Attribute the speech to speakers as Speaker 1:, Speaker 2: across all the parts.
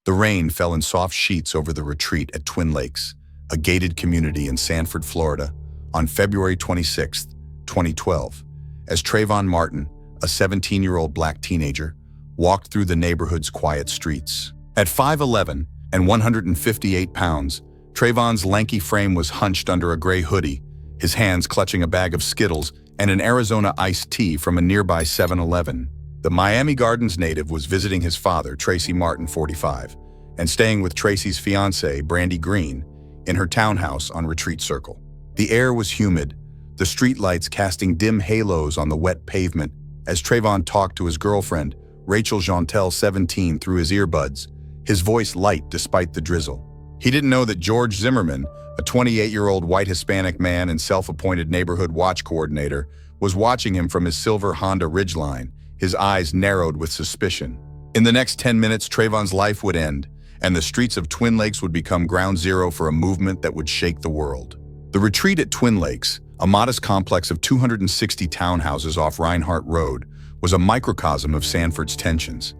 Speaker 1: The rain fell in soft sheets over the retreat at Twin Lakes, a gated community in Sanford, Florida, on February 26, 2012, as Trayvon Martin, a 17-year-old black teenager, walked through the neighborhood's quiet streets. At 5'11" and 158 pounds, Trayvon's lanky frame was hunched under a gray hoodie, his hands clutching a bag of Skittles and an Arizona iced tea from a nearby 7-Eleven. The Miami Gardens native was visiting his father, Tracy Martin, 45, and staying with Tracy's fiancée, Brandy Green, in her townhouse on Retreat Circle. The air was humid, the streetlights casting dim halos on the wet pavement as Trayvon talked to his girlfriend, Rachel Jeantel, 17, through his earbuds, his voice light despite the drizzle. He didn't know that George Zimmerman, a 28-year-old white Hispanic man and self-appointed neighborhood watch coordinator, was watching him from his silver Honda Ridgeline, his eyes narrowed with suspicion. In the next 10 minutes, Trayvon's life would end, and the streets of Twin Lakes would become ground zero for a movement that would shake the world. The retreat at Twin Lakes, a modest complex of 260 townhouses off Reinhardt Road, was a microcosm of Sanford's tensions.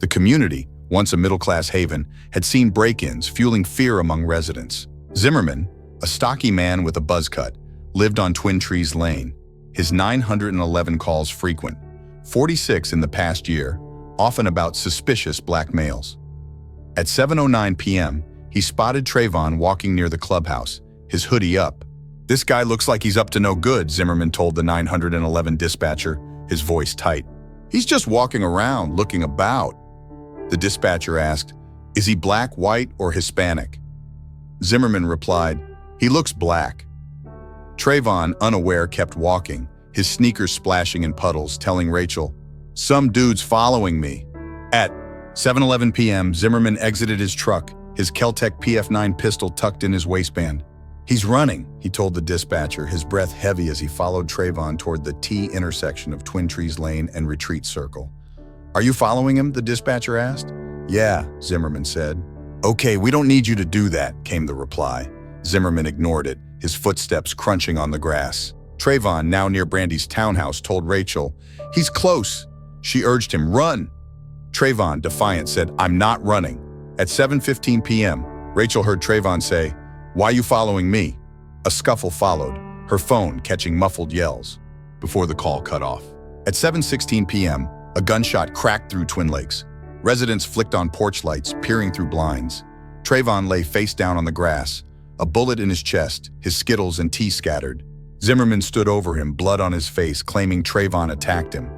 Speaker 1: The community, once a middle-class haven, had seen break-ins, fueling fear among residents. Zimmerman, a stocky man with a buzz cut, lived on Twin Trees Lane, his 911 calls frequent, 46 in the past year, often about suspicious black males. At 7:09 p.m., he spotted Trayvon walking near the clubhouse, his hoodie up. "This guy looks like he's up to no good," Zimmerman told the 911 dispatcher, his voice tight. "He's just walking around, looking about." The dispatcher asked, "Is he black, white, or Hispanic?" Zimmerman replied, "He looks black." Trayvon, unaware, kept walking, his sneakers splashing in puddles, telling Rachel, "Some dude's following me." At 7:11 p.m., Zimmerman exited his truck, his Kel-Tec PF9 pistol tucked in his waistband. "He's running," he told the dispatcher, his breath heavy as he followed Trayvon toward the T intersection of Twin Trees Lane and Retreat Circle. "Are you following him?" the dispatcher asked. "Yeah," Zimmerman said. "Okay, we don't need you to do that," came the reply. Zimmerman ignored it, his footsteps crunching on the grass. Trayvon, now near Brandy's townhouse, told Rachel, "He's close." She urged him, "Run." Trayvon, defiant, said, "I'm not running." At 7:15 p.m., Rachel heard Trayvon say, "Why you following me?" A scuffle followed, her phone catching muffled yells, before the call cut off. At 7:16 p.m., a gunshot cracked through Twin Lakes. Residents flicked on porch lights, peering through blinds. Trayvon lay face down on the grass, a bullet in his chest, his Skittles and tea scattered. Zimmerman stood over him, blood on his face, claiming Trayvon attacked him.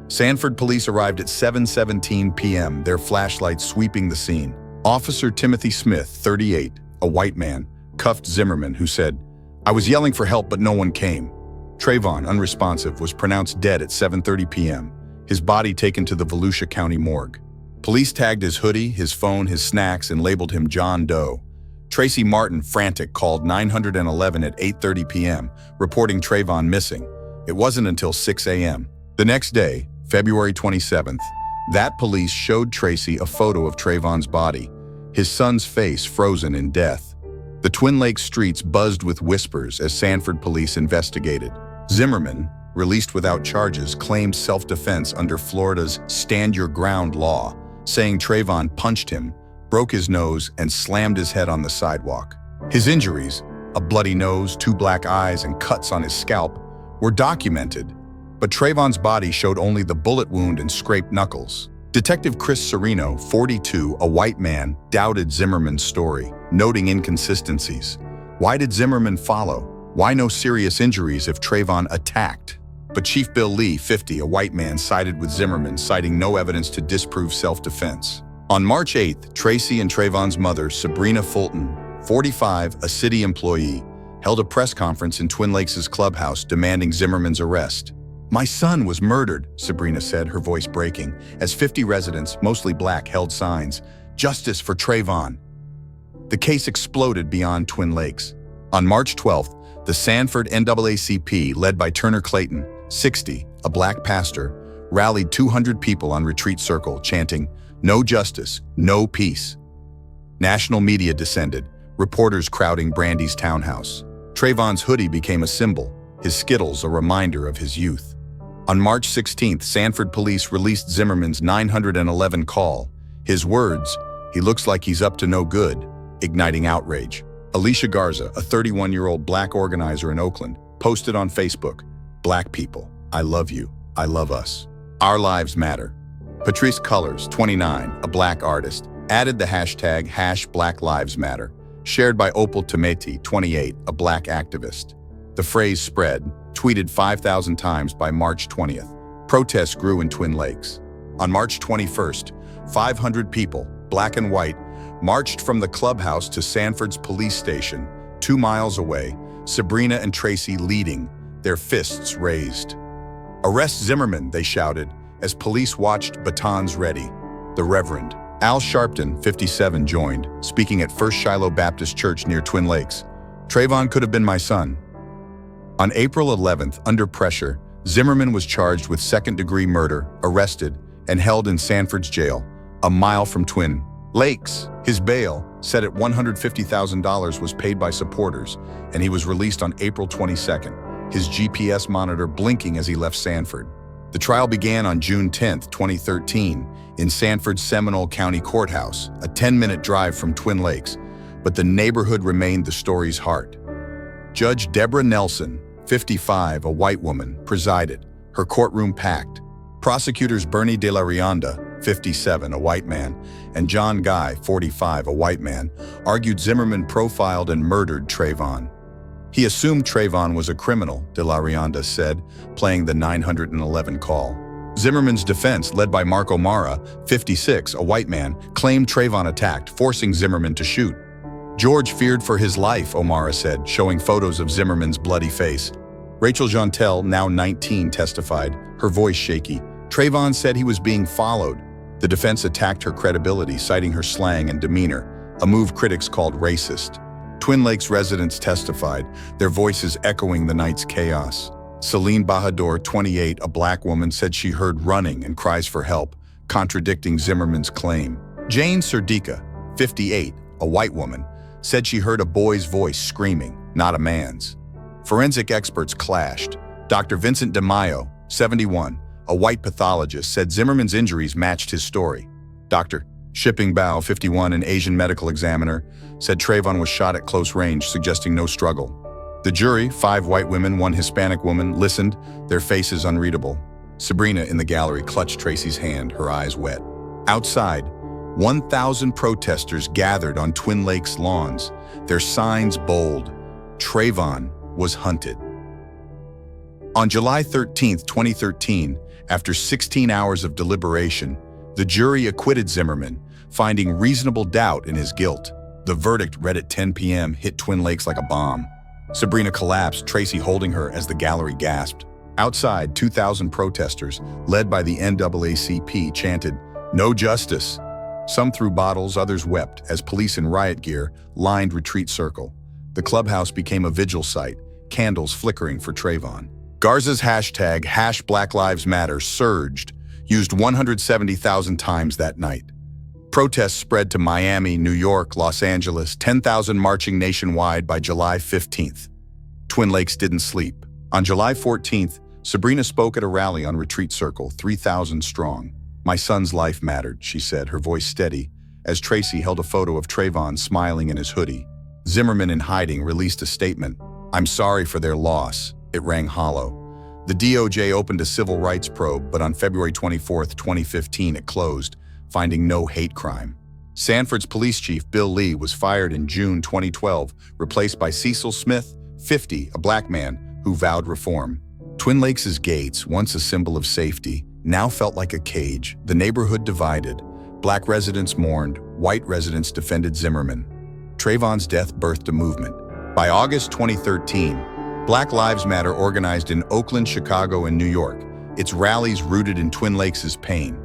Speaker 1: Sanford police arrived at 7:17 p.m., their flashlights sweeping the scene. Officer Timothy Smith, 38, a white man, cuffed Zimmerman, who said, "I was yelling for help, but no one came." Trayvon, unresponsive, was pronounced dead at 7:30 p.m., his body taken to the Volusia County morgue. Police tagged his hoodie, his phone, his snacks, and labeled him John Doe. Tracy Martin, frantic, called 911 at 8:30 p.m., reporting Trayvon missing. It wasn't until 6 a.m. The next day, February 27th, that police showed Tracy a photo of Trayvon's body, his son's face frozen in death. The Twin Lakes streets buzzed with whispers as Sanford police investigated. Zimmerman, released without charges, claimed self-defense under Florida's Stand Your Ground law, saying Trayvon punched him, broke his nose, and slammed his head on the sidewalk. His injuries, a bloody nose, 2 black eyes, and cuts on his scalp, were documented, but Trayvon's body showed only the bullet wound and scraped knuckles. Detective Chris Serino, 42, a white man, doubted Zimmerman's story, noting inconsistencies. Why did Zimmerman follow? Why no serious injuries if Trayvon attacked? But Chief Bill Lee, 50, a white man, sided with Zimmerman, citing no evidence to disprove self-defense. On March 8th, Tracy and Trayvon's mother, Sabrina Fulton, 45, a city employee, held a press conference in Twin Lakes' clubhouse demanding Zimmerman's arrest. "My son was murdered," Sabrina said, her voice breaking, as 50 residents, mostly black, held signs, "Justice for Trayvon." The case exploded beyond Twin Lakes. On March 12th, the Sanford NAACP, led by Turner Clayton, 60, a black pastor, rallied 200 people on Retreat Circle, chanting, "No justice, no peace." National media descended, reporters crowding Brandy's townhouse. Trayvon's hoodie became a symbol, his Skittles a reminder of his youth. On March 16th, Sanford police released Zimmerman's 911 call. His words, He looks like he's up to no good, igniting outrage. Alicia Garza, a 31-year-old black organizer in Oakland, posted on Facebook, "Black people, I love you. I love us. Our lives matter." Patrice Cullors, 29, a black artist, added the hashtag #BlackLivesMatter, shared by Opal Tometi, 28, a black activist. The phrase spread, tweeted 5,000 times by March 20th. Protests grew in Twin Lakes. On March 21st, 500 people, black and white, marched from the clubhouse to Sanford's police station, 2 miles away, Sabrina and Tracy leading, their fists raised. "Arrest Zimmerman," they shouted, as police watched, batons ready. The Reverend Al Sharpton, 57, joined, speaking at First Shiloh Baptist Church near Twin Lakes. "Trayvon could have been my son." On April 11th, under pressure, Zimmerman was charged with second-degree murder, arrested, and held in Sanford's jail, a mile from Twin Lakes. His bail, set at $150,000, was paid by supporters, and he was released on April 22nd, his GPS monitor blinking as he left Sanford. The trial began on June 10, 2013, in Sanford's Seminole County Courthouse, a 10-minute drive from Twin Lakes, but the neighborhood remained the story's heart. Judge Deborah Nelson, 55, a white woman, presided, her courtroom packed. Prosecutors Bernie De La Rianda, 57, a white man, and John Guy, 45, a white man, argued Zimmerman profiled and murdered Trayvon. He assumed Trayvon was a criminal, De La Rianda said, playing the 911 call. Zimmerman's defense, led by Mark O'Mara, 56, a white man, claimed Trayvon attacked, forcing Zimmerman to shoot. "George feared for his life," O'Mara said, showing photos of Zimmerman's bloody face. Rachel Jeantel, now 19, testified, her voice shaky. Trayvon said he was being followed. The defense attacked her credibility, citing her slang and demeanor, a move critics called racist. Twin Lakes residents testified, their voices echoing the night's chaos. Celine Bahadur, 28, a black woman, said she heard running and cries for help, contradicting Zimmerman's claim. Jane Serdica, 58, a white woman, said she heard a boy's voice screaming, not a man's. Forensic experts clashed. Dr. Vincent DeMaio, 71, a white pathologist, said Zimmerman's injuries matched his story. Dr. Shipping Bao, 51, an Asian medical examiner, said Trayvon was shot at close range, suggesting no struggle. The jury, 5 white women, 1 Hispanic woman, listened, their faces unreadable. Sabrina in the gallery clutched Tracy's hand, her eyes wet. Outside, 1,000 protesters gathered on Twin Lakes lawns, their signs bold. Trayvon was hunted. On July 13, 2013, after 16 hours of deliberation, the jury acquitted Zimmerman, finding reasonable doubt in his guilt. The verdict, read at 10 p.m., hit Twin Lakes like a bomb. Sabrina collapsed, Tracy holding her as the gallery gasped. Outside, 2,000 protesters, led by the NAACP, chanted, "No justice." Some threw bottles, others wept, as police in riot gear lined Retreat Circle. The clubhouse became a vigil site, candles flickering for Trayvon. Garza's hashtag #BlackLivesMatter surged, used 170,000 times that night. Protests spread to Miami, New York, Los Angeles, 10,000 marching nationwide by July 15th. Twin Lakes didn't sleep. On July 14th, Sabrina spoke at a rally on Retreat Circle, 3,000 strong. "My son's life mattered," she said, her voice steady, as Tracy held a photo of Trayvon smiling in his hoodie. Zimmerman, in hiding, released a statement. "I'm sorry for their loss." It rang hollow. The DOJ opened a civil rights probe, but on February 24, 2015, it closed, finding no hate crime. Sanford's police chief, Bill Lee, was fired in June 2012, replaced by Cecil Smith, 50, a black man who vowed reform. Twin Lakes' gates, once a symbol of safety, now felt like a cage. The neighborhood divided. Black residents mourned, white residents defended Zimmerman. Trayvon's death birthed a movement. By August 2013, Black Lives Matter organized in Oakland, Chicago, and New York, its rallies rooted in Twin Lakes' pain.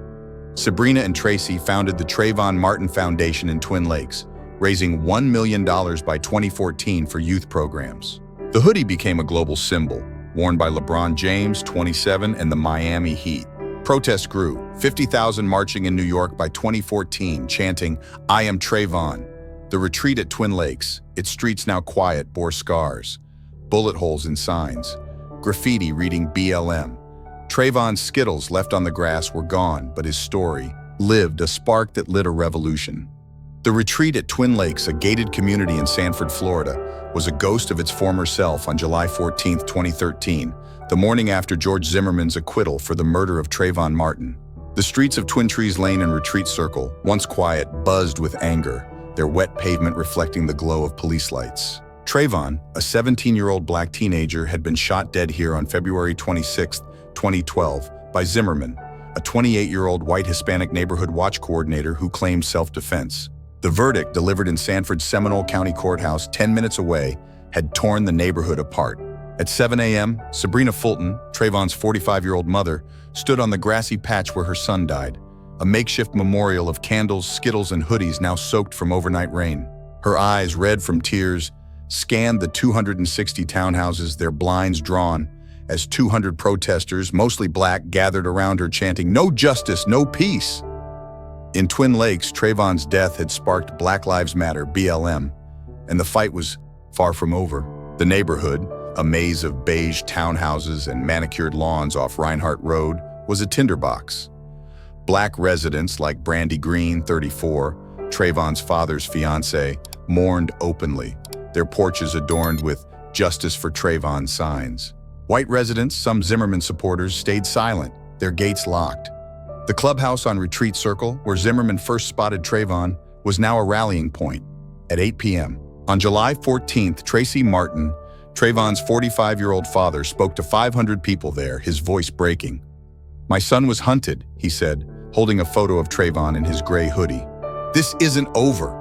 Speaker 1: Sabrina and Tracy founded the Trayvon Martin Foundation in Twin Lakes, raising $1 million by 2014 for youth programs. The hoodie became a global symbol, worn by LeBron James, 27, and the Miami Heat. Protests grew, 50,000 marching in New York by 2014, chanting, "I am Trayvon." The retreat at Twin Lakes, its streets now quiet, bore scars. Bullet holes in signs, graffiti reading BLM. Trayvon's Skittles left on the grass were gone, but his story lived, a spark that lit a revolution. The retreat at Twin Lakes, a gated community in Sanford, Florida, was a ghost of its former self on July 14, 2013, the morning after George Zimmerman's acquittal for the murder of Trayvon Martin. The streets of Twin Trees Lane and Retreat Circle, once quiet, buzzed with anger, their wet pavement reflecting the glow of police lights. Trayvon, a 17-year-old black teenager, had been shot dead here on February 26, 2012, by Zimmerman, a 28-year-old white Hispanic neighborhood watch coordinator who claimed self-defense. The verdict, delivered in Sanford's Seminole County Courthouse 10 minutes away, had torn the neighborhood apart. At 7 a.m., Sabrina Fulton, Trayvon's 45-year-old mother, stood on the grassy patch where her son died, a makeshift memorial of candles, skittles, and hoodies now soaked from overnight rain. Her eyes, red from tears, scanned the 260 townhouses, their blinds drawn, as 200 protesters, mostly black, gathered around her chanting, "No justice, no peace." In Twin Lakes, Trayvon's death had sparked Black Lives Matter, BLM, and the fight was far from over. The neighborhood, a maze of beige townhouses and manicured lawns off Reinhardt Road, was a tinderbox. Black residents like Brandy Green, 34, Trayvon's father's fiancée, mourned openly, their porches adorned with "Justice for Trayvon" signs. White residents, some Zimmerman supporters, stayed silent, their gates locked. The clubhouse on Retreat Circle, where Zimmerman first spotted Trayvon, was now a rallying point. At 8 p.m. on July 14th, Tracy Martin, Trayvon's 45-year-old father, spoke to 500 people there, his voice breaking. "My son was hunted," he said, holding a photo of Trayvon in his gray hoodie. "This isn't over."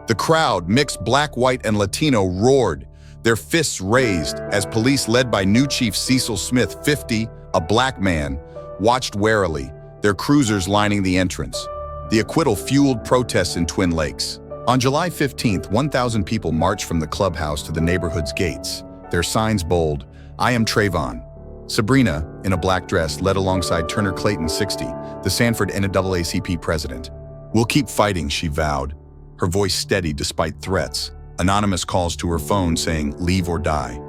Speaker 1: The crowd, mixed black, white, and Latino, roared, their fists raised as police led by new Chief Cecil Smith, 50, a black man, watched warily, their cruisers lining the entrance. The acquittal fueled protests in Twin Lakes. On July 15th, 1,000 people marched from the clubhouse to the neighborhood's gates, their signs bold, "I am Trayvon." Sabrina, in a black dress, led alongside Turner Clayton, 60, the Sanford NAACP president. "We'll keep fighting," she vowed, her voice steady despite threats. Anonymous calls to her phone saying, "Leave or die."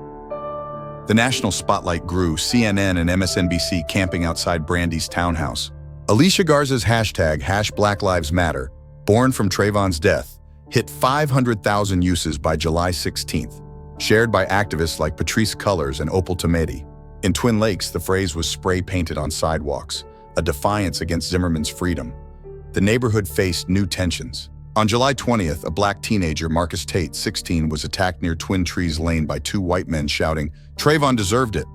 Speaker 1: The national spotlight grew, CNN and MSNBC camping outside Brandy's townhouse. Alicia Garza's hashtag, #BlackLivesMatter, born from Trayvon's death, hit 500,000 uses by July 16th, shared by activists like Patrisse Cullors and Opal Tometi. In Twin Lakes, the phrase was spray-painted on sidewalks, a defiance against Zimmerman's freedom. The neighborhood faced new tensions. On July 20th, a black teenager, Marcus Tate, 16, was attacked near Twin Trees Lane by two white men shouting, "Trayvon deserved it."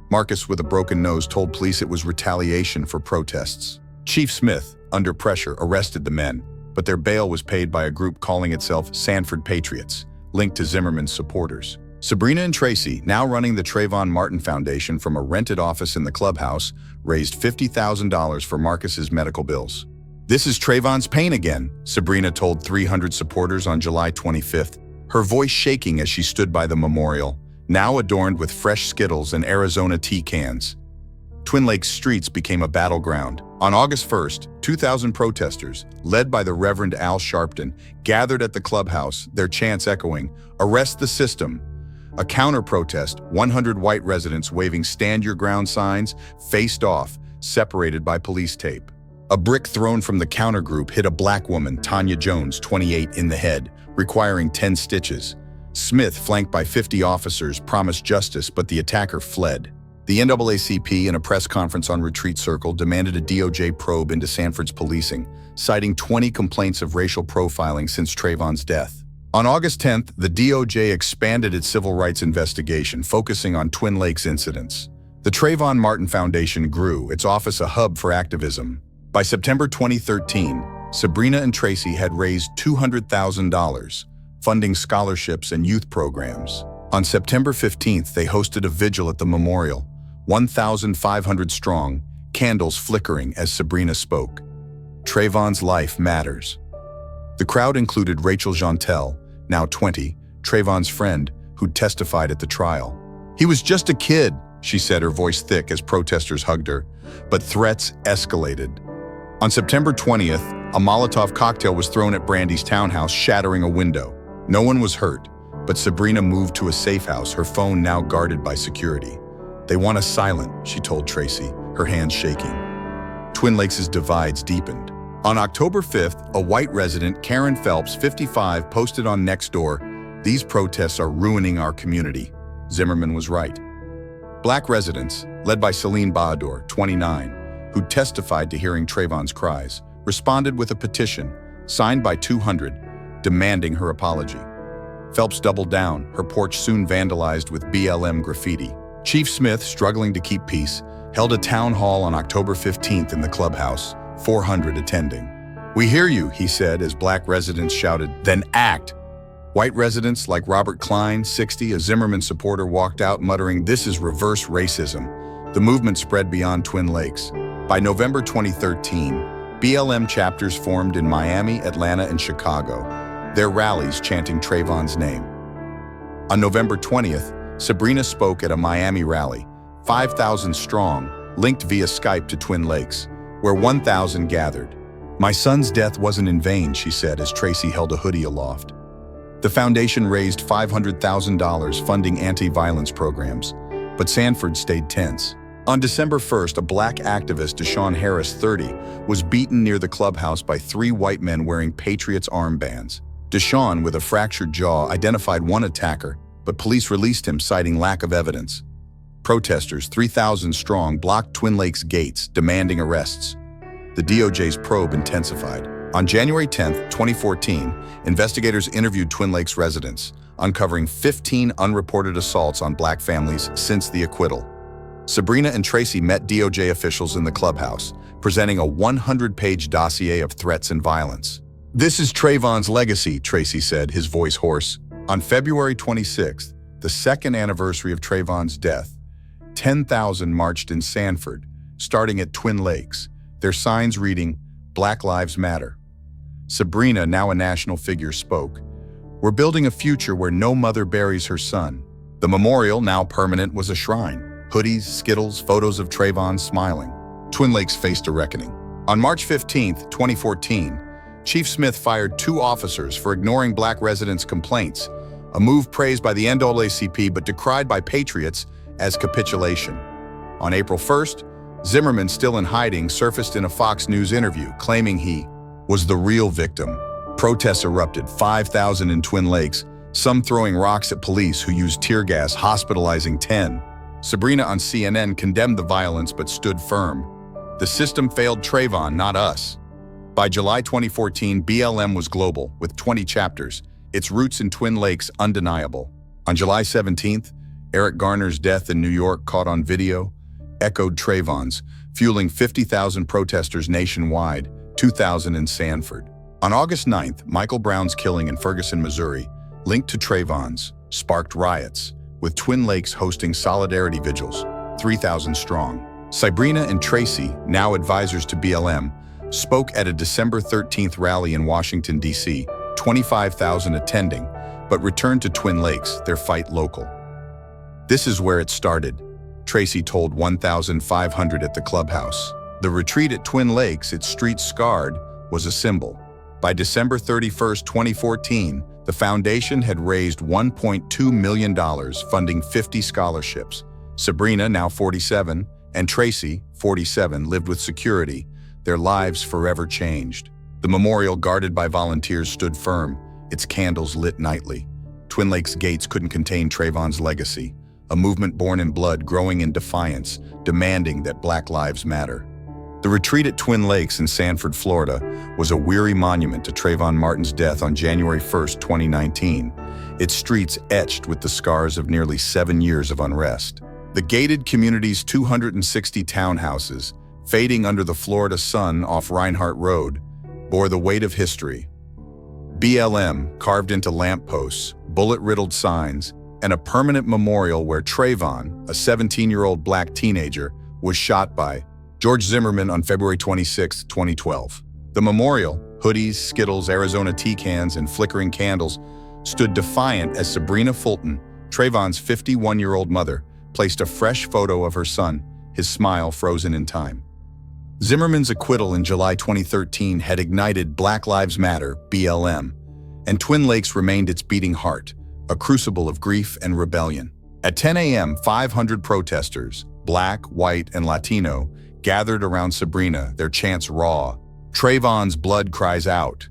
Speaker 1: Marcus, with a broken nose, told police it was retaliation for protests. Chief Smith, under pressure, arrested the men, but their bail was paid by a group calling itself Sanford Patriots, linked to Zimmerman's supporters. Sabrina and Tracy, now running the Trayvon Martin Foundation from a rented office in the clubhouse, raised $50,000 for Marcus's medical bills. "This is Trayvon's pain again," Sabrina told 300 supporters on July 25th, her voice shaking as she stood by the memorial, now adorned with fresh Skittles and Arizona tea cans. Twin Lakes streets became a battleground. On August 1st, 2,000 protesters, led by the Reverend Al Sharpton, gathered at the clubhouse, their chants echoing, "Arrest the system." A counter-protest, 100 white residents waving "Stand Your Ground" signs, faced off, separated by police tape. A brick thrown from the counter group hit a black woman, Tanya Jones, 28, in the head, requiring 10 stitches. Smith, flanked by 50 officers, promised justice, but the attacker fled. The NAACP, in a press conference on Retreat Circle, demanded a DOJ probe into Sanford's policing, citing 20 complaints of racial profiling since Trayvon's death. On August 10th, the DOJ expanded its civil rights investigation, focusing on Twin Lakes incidents. The Trayvon Martin Foundation grew, its office a hub for activism. By September 2013, Sabrina and Tracy had raised $200,000, funding scholarships and youth programs. On September 15th, they hosted a vigil at the memorial, 1,500 strong, candles flickering as Sabrina spoke. Trayvon's life matters. The crowd included Rachel Jeantel, now 20, Trayvon's friend, who'd testified at the trial. "He was just a kid," she said, her voice thick as protesters hugged her, but threats escalated. On September 20th, a Molotov cocktail was thrown at Brandy's townhouse, shattering a window. No one was hurt, but Sabrina moved to a safe house, her phone now guarded by security. "They want us silent," she told Tracy, her hands shaking. Twin Lakes' divides deepened. On October 5th, a white resident, Karen Phelps, 55, posted on Nextdoor, "These protests are ruining our community." Zimmerman was right. Black residents, led by Celine Bahadur, 29, who testified to hearing Trayvon's cries, responded with a petition, signed by 200, demanding her apology. Phelps doubled down, her porch soon vandalized with BLM graffiti. Chief Smith, struggling to keep peace, held a town hall on October 15th in the clubhouse, 400 attending. "We hear you," he said as black residents shouted, "Then act." White residents like Robert Klein, 60, a Zimmerman supporter, walked out muttering, "This is reverse racism." The movement spread beyond Twin Lakes. By November 2013, BLM chapters formed in Miami, Atlanta, and Chicago, their rallies chanting Trayvon's name. On November 20th, Sabrina spoke at a Miami rally, 5,000 strong, linked via Skype to Twin Lakes, where 1,000 gathered. "My son's death wasn't in vain," she said as Tracy held a hoodie aloft. The foundation raised $500,000 funding anti-violence programs, but Sanford stayed tense. On December 1st, a black activist, Deshaun Harris, 30, was beaten near the clubhouse by 3 white men wearing Patriots armbands. Deshaun, with a fractured jaw, identified one attacker, but police released him, citing lack of evidence. Protesters, 3,000 strong, blocked Twin Lakes gates, demanding arrests. The DOJ's probe intensified. On January 10, 2014, investigators interviewed Twin Lakes residents, uncovering 15 unreported assaults on black families since the acquittal. Sabrina and Tracy met DOJ officials in the clubhouse, presenting a 100-page dossier of threats and violence. "This is Trayvon's legacy," Tracy said, his voice hoarse. On February 26th, the second anniversary of Trayvon's death, 10,000 marched in Sanford, starting at Twin Lakes, their signs reading, "Black Lives Matter." Sabrina, now a national figure, spoke. "We're building a future where no mother buries her son." The memorial, now permanent, was a shrine. Hoodies, Skittles, photos of Trayvon smiling. Twin Lakes faced a reckoning. On March 15, 2014, Chief Smith fired 2 officers for ignoring black residents' complaints, a move praised by the NAACP but decried by patriots as capitulation. On April 1st, Zimmerman, still in hiding, surfaced in a Fox News interview, claiming he was the real victim. Protests erupted, 5,000 in Twin Lakes, some throwing rocks at police who used tear gas, hospitalizing 10. Sabrina on CNN condemned the violence but stood firm. "The system failed Trayvon, not us." By July 2014, BLM was global, with 20 chapters, its roots in Twin Lakes undeniable. On July 17th, Eric Garner's death in New York, caught on video, echoed Trayvon's, fueling 50,000 protesters nationwide, 2,000 in Sanford. On August 9th, Michael Brown's killing in Ferguson, Missouri, linked to Trayvon's, sparked riots, with Twin Lakes hosting solidarity vigils, 3,000 strong. Sabrina and Tracy, now advisors to BLM, spoke at a December 13th rally in Washington, D.C., 25,000 attending, but returned to Twin Lakes, their fight local. "This is where it started," Tracy told 1,500 at the clubhouse. The retreat at Twin Lakes, its streets scarred, was a symbol. By December 31st, 2014, the foundation had raised $1.2 million, funding 50 scholarships. Sabrina, now 47, and Tracy, 47, lived with security, their lives forever changed. The memorial, guarded by volunteers, stood firm, its candles lit nightly. Twin Lakes gates couldn't contain Trayvon's legacy, a movement born in blood, growing in defiance, demanding that Black Lives Matter. The retreat at Twin Lakes in Sanford, Florida, was a weary monument to Trayvon Martin's death on January 1st, 2019, its streets etched with the scars of nearly 7 years of unrest. The gated community's 260 townhouses, fading under the Florida sun off Reinhardt Road, bore the weight of history. BLM carved into lampposts, bullet-riddled signs, and a permanent memorial where Trayvon, a 17-year-old black teenager, was shot by George Zimmerman on February 26, 2012. The memorial, hoodies, Skittles, Arizona tea cans, and flickering candles, stood defiant as Sabrina Fulton, Trayvon's 51-year-old mother, placed a fresh photo of her son, his smile frozen in time. Zimmerman's acquittal in July 2013 had ignited Black Lives Matter, BLM, and Twin Lakes remained its beating heart, a crucible of grief and rebellion. At 10 a.m., 500 protesters, black, white, and Latino, gathered around Sabrina, their chants raw, Trayvon's blood cries out.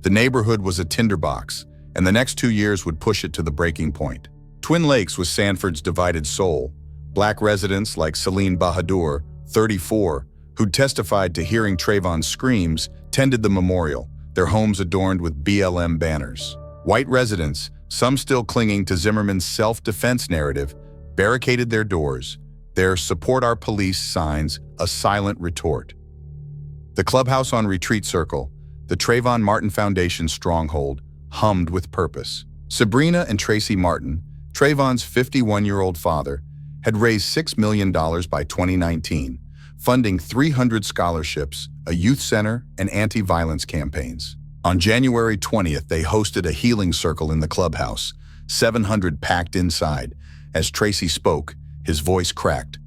Speaker 1: The neighborhood was a tinderbox, and the next 2 years would push it to the breaking point. Twin Lakes was Sanford's divided soul. Black residents like Celine Bahadur, 34, who'd testified to hearing Trayvon's screams, tended the memorial, their homes adorned with BLM banners. White residents, some still clinging to Zimmerman's self-defense narrative, barricaded their doors, their "Support Our Police" signs a silent retort. The clubhouse on Retreat Circle, the Trayvon Martin Foundation stronghold, hummed with purpose. Sabrina and Tracy Martin, Trayvon's 51-year-old father, had raised $6 million by 2019, funding 300 scholarships, a youth center, and anti-violence campaigns. On January 20th, they hosted a healing circle in the clubhouse, 700 packed inside. As Tracy spoke, his voice cracked.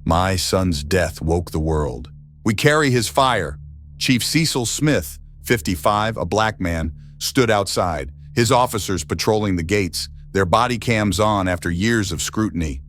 Speaker 1: "My son's death woke the world. We carry his fire." Chief Cecil Smith, 55, a black man, stood outside, his officers patrolling the gates, their body cams on after years of scrutiny.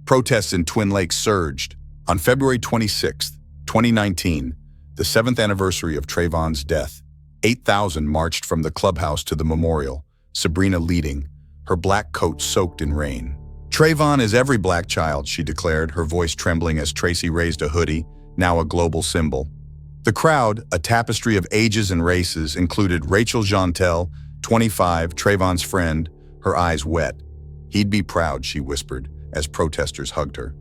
Speaker 1: Protests in Twin Lakes surged. On February 26, 2019, the 7th anniversary of Trayvon's death, 8,000 marched from the clubhouse to the memorial, Sabrina leading, her black coat soaked in rain. "Trayvon is every black child," she declared, her voice trembling as Tracy raised a hoodie, now a global symbol. The crowd, a tapestry of ages and races, included Rachel Jeantel, 25, Trayvon's friend, her eyes wet. "He'd be proud," she whispered, as protesters hugged her.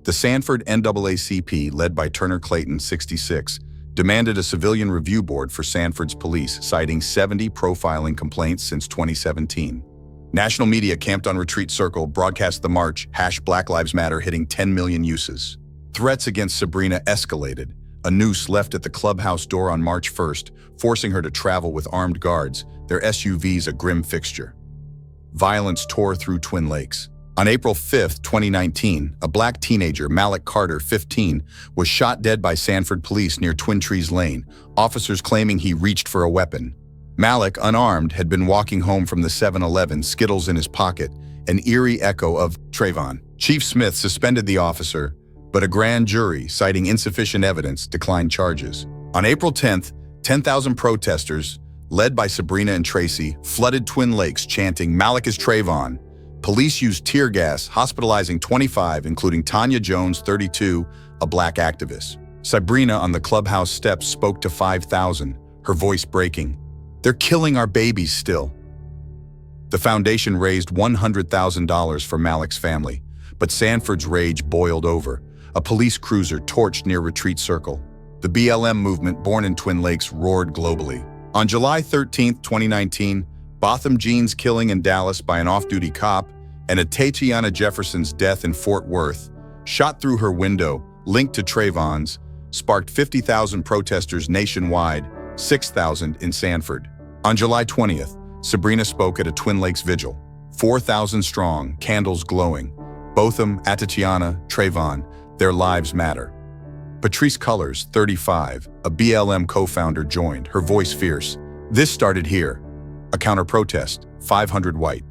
Speaker 1: The Sanford NAACP, led by Turner Clayton, 66, demanded a civilian review board for Sanford's police, citing 70 profiling complaints since 2017. National media camped on Retreat Circle, broadcast the march, #Black Lives Matter, hitting 10 million uses. Threats against Sabrina escalated. A noose left at the clubhouse door on March 1st, forcing her to travel with armed guards, their SUVs a grim fixture. Violence tore through Twin Lakes. On April 5, 2019, a black teenager, Malik Carter, 15, was shot dead by Sanford police near Twin Trees Lane, officers claiming he reached for a weapon. Malik, unarmed, had been walking home from the 7-Eleven, Skittles in his pocket, an eerie echo of Trayvon. Chief Smith suspended the officer, but a grand jury, citing insufficient evidence, declined charges. On April 10th, 10,000 protesters, led by Sabrina and Tracy, flooded Twin Lakes chanting, "Malik is Trayvon." Police used tear gas, hospitalizing 25, including Tanya Jones, 32, a black activist. Sabrina on the clubhouse steps spoke to 5,000, her voice breaking. "They're killing our babies still." The foundation raised $100,000 for Malik's family, but Sanford's rage boiled over. A police cruiser torched near Retreat Circle. The BLM movement, born in Twin Lakes, roared globally. On July 13, 2019, Botham Jean's killing in Dallas by an off-duty cop, and Tatiana Jefferson's death in Fort Worth, shot through her window, linked to Trayvon's, sparked 50,000 protesters nationwide, 6,000 in Sanford. On July 20th, Sabrina spoke at a Twin Lakes vigil, 4,000 strong, candles glowing. Botham, Tatiana, Trayvon, their lives matter. Patrice Cullors, 35, a BLM co-founder, joined, her voice fierce. "This started here." A counter-protest, 500 white.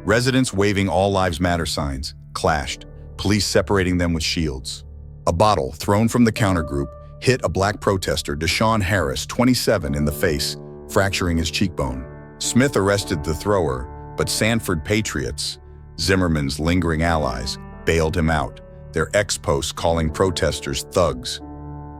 Speaker 1: Residents waving "All Lives Matter" signs, clashed, police separating them with shields. A bottle, thrown from the counter-group, hit a black protester, Deshaun Harris, 27, in the face, fracturing his cheekbone. Smith arrested the thrower, but Sanford patriots, Zimmerman's lingering allies, bailed him out, their ex-posts calling protesters thugs.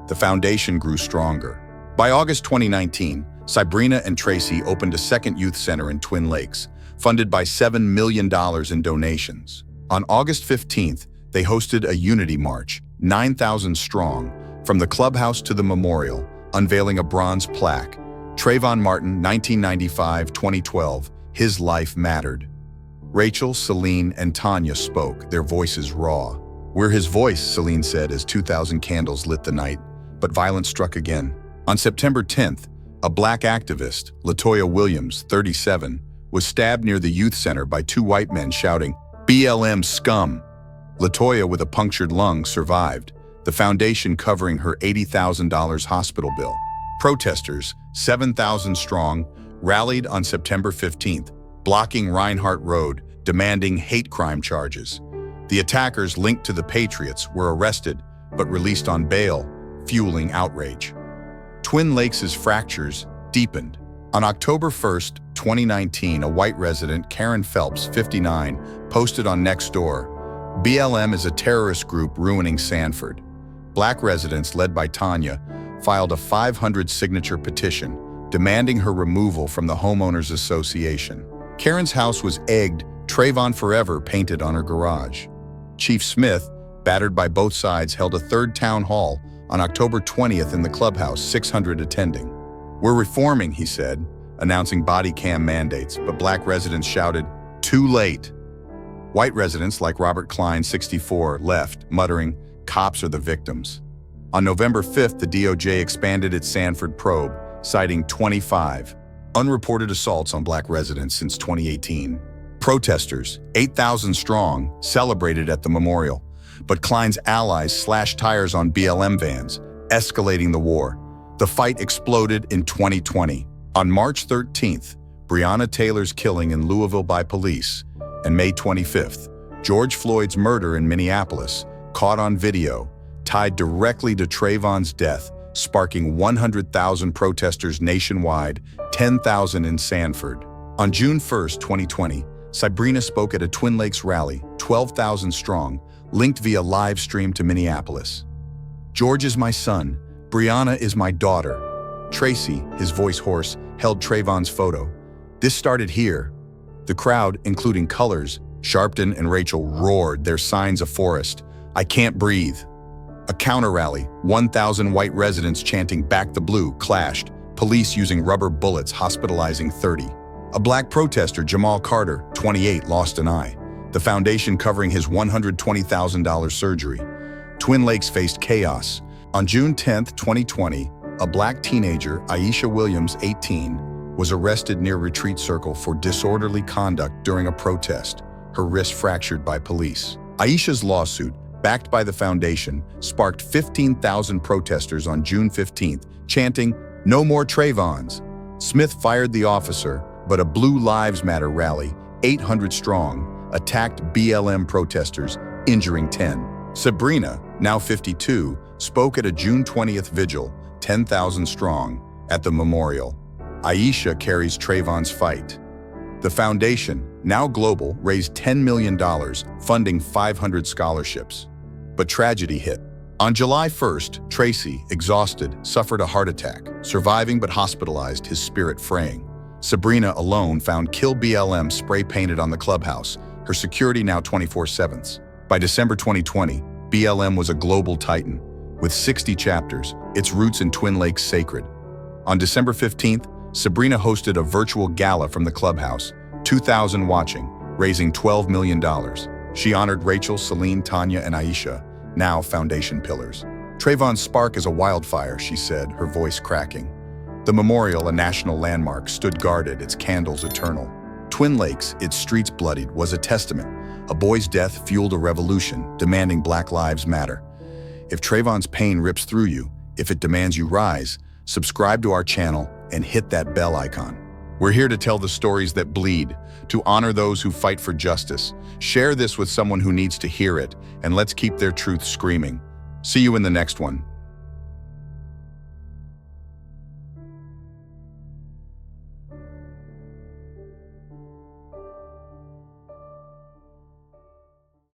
Speaker 1: The foundation grew stronger. By August 2019, Sabrina and Tracy opened a second youth center in Twin Lakes, funded by $7 million in donations. On August 15th, they hosted a unity march, 9,000 strong, from the clubhouse to the memorial, unveiling a bronze plaque. Trayvon Martin, 1995-2012, His Life Mattered. Rachel, Celine, and Tanya spoke, their voices raw. "We're his voice," Celine said as 2,000 candles lit the night, but violence struck again. On September 10th, a black activist, Latoya Williams, 37, was stabbed near the youth center by 2 white men shouting, "BLM scum." Latoya, with a punctured lung, survived, the foundation covering her $80,000 hospital bill. Protesters, 7,000 strong, rallied on September 15th, blocking Reinhardt Road, demanding hate crime charges. The attackers, linked to the Patriots, were arrested but released on bail, fueling outrage. Twin Lakes' fractures deepened. On October 1st, 2019, a white resident, Karen Phelps, 59, posted on Nextdoor, "BLM is a terrorist group ruining Sanford." Black residents, led by Tanya, filed a 500-signature petition demanding her removal from the Homeowners Association. Karen's house was egged, "Trayvon Forever" painted on her garage. Chief Smith, battered by both sides, held a third town hall on October 20th in the clubhouse, 600 attending. "We're reforming," he said, announcing body cam mandates, but black residents shouted, "Too late." White residents, like Robert Klein, 64, left, muttering, "Cops are the victims." On November 5th, the DOJ expanded its Sanford probe, citing 25 unreported assaults on black residents since 2018. Protesters, 8,000 strong, celebrated at the memorial, but Klein's allies slashed tires on BLM vans, escalating the war. The fight exploded in 2020. On March 13th, Breonna Taylor's killing in Louisville by police, and May 25th, George Floyd's murder in Minneapolis, caught on video, tied directly to Trayvon's death, sparking 100,000 protesters nationwide, 10,000 in Sanford. On June 1st, 2020, Sabrina spoke at a Twin Lakes rally, 12,000 strong, linked via live stream to Minneapolis. "George is my son. Breonna is my daughter." Tracy, his voice hoarse, held Trayvon's photo. "This started here." The crowd, including Colors, Sharpton, and Rachel, roared, their signs a forest. "I can't breathe." A counter-rally, 1,000 white residents chanting "Back the Blue," clashed, police using rubber bullets hospitalizing 30. A black protester, Jamal Carter, 28, lost an eye, the foundation covering his $120,000 surgery. Twin Lakes faced chaos. On June 10th, 2020, a black teenager, Aisha Williams, 18, was arrested near Retreat Circle for disorderly conduct during a protest, her wrist fractured by police. Aisha's lawsuit, backed by the foundation, sparked 15,000 protesters on June 15th, chanting, "No more Trayvons." Smith fired the officer, but a Blue Lives Matter rally, 800 strong, attacked BLM protesters, injuring 10. Sabrina, now 52, spoke at a June 20th vigil, 10,000 strong, at the memorial. Aisha carries Trayvon's fight. The foundation, now global, raised $10 million, funding 500 scholarships. But tragedy hit. On July 1st, Tracy, exhausted, suffered a heart attack, surviving but hospitalized, his spirit fraying. Sabrina, alone, found "Kill BLM" spray-painted on the clubhouse, her security now 24/7. By December 2020, BLM was a global titan. With 60 chapters, its roots in Twin Lakes sacred. On December 15th, Sabrina hosted a virtual gala from the clubhouse, 2,000 watching, raising $12 million. She honored Rachel, Celine, Tanya, and Aisha, now foundation pillars. "Trayvon's spark is a wildfire," she said, her voice cracking. The memorial, a national landmark, stood guarded, its candles eternal. Twin Lakes, its streets bloodied, was a testament. A boy's death fueled a revolution, demanding Black Lives Matter. If Trayvon's pain rips through you, if it demands you rise, subscribe to our channel and hit that bell icon. We're here to tell the stories that bleed, to honor those who fight for justice. Share this with someone who needs to hear it, and let's keep their truth screaming. See you in the next one.